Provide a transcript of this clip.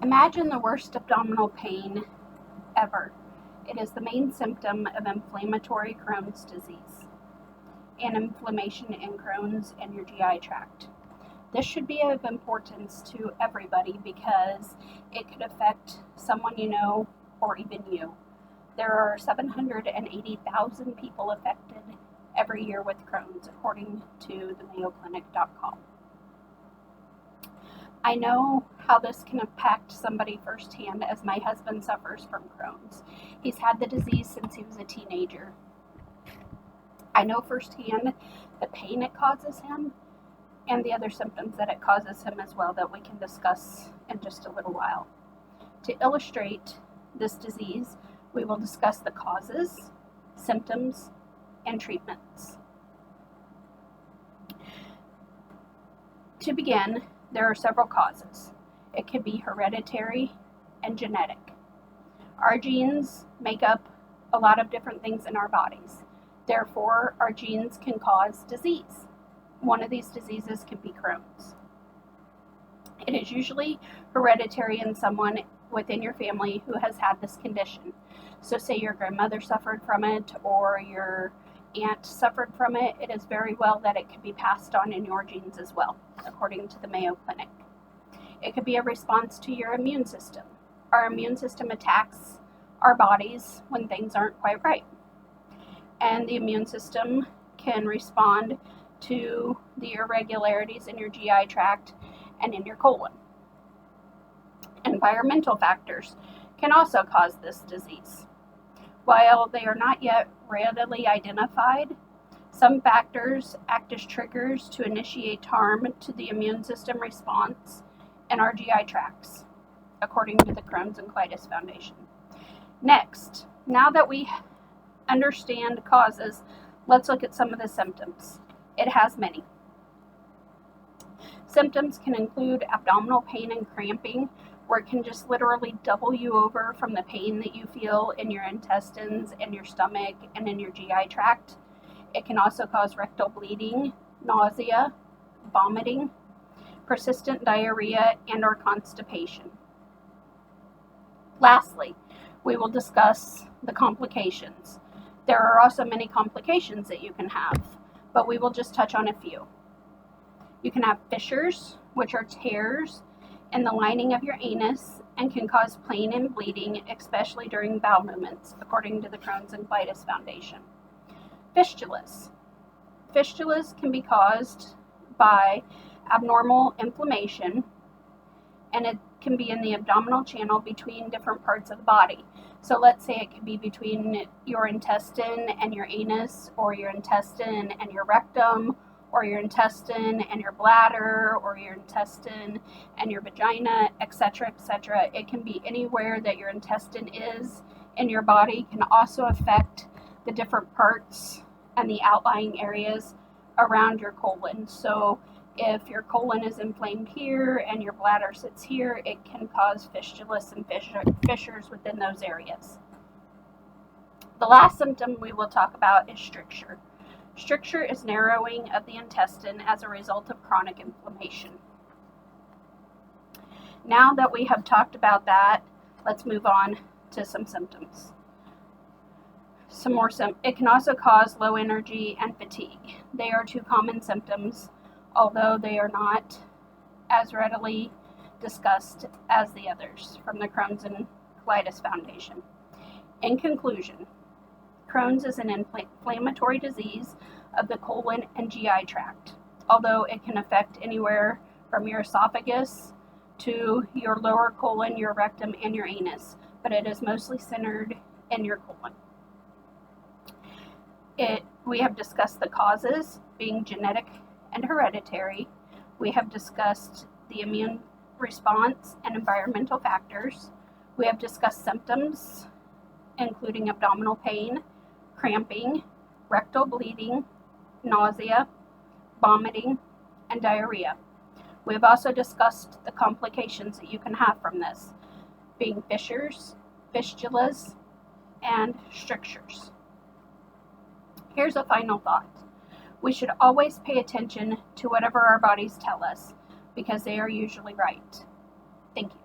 Imagine the worst abdominal pain ever. It is the main symptom of inflammatory Crohn's disease and inflammation in Crohn's and your GI tract. This should be of importance to everybody because it could affect someone you know or even you. There are 780,000 people affected every year with Crohn's, according to themayoclinic.com. I know how this can impact somebody firsthand, as my husband suffers from Crohn's. He's had the disease since he was a teenager. I know firsthand the pain it causes him and the other symptoms that it causes him as well that we can discuss in just a little while. To illustrate this disease, we will discuss the causes, symptoms, and treatments. To begin, there are several causes. It could be hereditary and genetic. Our genes make up a lot of different things in our bodies. Therefore, our genes can cause disease. One of these diseases can be Crohn's. It is usually hereditary in someone within your family who has had this condition. So say your grandmother suffered from it or your aunt suffered from it, it is very well that it could be passed on in your genes as well, according to the Mayo Clinic. It could be a response to your immune system. Our immune system attacks our bodies when things aren't quite right. And the immune system can respond to the irregularities in your GI tract and in your colon. Environmental factors can also cause this disease. While they are not yet readily identified, some factors act as triggers to initiate harm to the immune system response in our GI tracts, according to the Crohn's and Colitis Foundation. Next, now that we understand causes, let's look at some of the symptoms. It has many. Symptoms can include abdominal pain and cramping, where it can just literally double you over from the pain that you feel in your intestines, in your stomach, and in your GI tract. It can also cause rectal bleeding, nausea, vomiting, persistent diarrhea, and or constipation. Lastly, we will discuss the complications. There are also many complications that you can have, but we will just touch on a few. You can have fissures, which are tears in the lining of your anus and can cause pain and bleeding, especially during bowel movements, according to the Crohn's and Colitis Foundation. Fistulas. Fistulas can be caused by abnormal inflammation, and it can be in the abdominal channel between different parts of the body. So let's say it could be between your intestine and your anus, or your intestine and your rectum, or your intestine and your bladder, or your intestine and your vagina, etc., etc. It can be anywhere that your intestine is in your body. It can also affect the different parts and the outlying areas around your colon. So if your colon is inflamed here and your bladder sits here, it can cause fistulas and fissures within those areas. The last symptom we will talk about is stricture. Stricture is narrowing of the intestine as a result of chronic inflammation. Now that we have talked about that, let's move on to some symptoms. It can also cause low energy and fatigue. They are two common symptoms, although they are not as readily discussed as the others from the Crohn's and Colitis Foundation. In conclusion, Crohn's is an inflammatory disease of the colon and GI tract, although it can affect anywhere from your esophagus to your lower colon, your rectum, and your anus, but it is mostly centered in your colon. We have discussed the causes, being genetic and hereditary. We have discussed the immune response and environmental factors. We have discussed symptoms, including abdominal pain, cramping, rectal bleeding, nausea, vomiting, and diarrhea. We have also discussed the complications that you can have from this, being fissures, fistulas, and strictures. Here's a final thought. We should always pay attention to whatever our bodies tell us, because they are usually right. Thank you.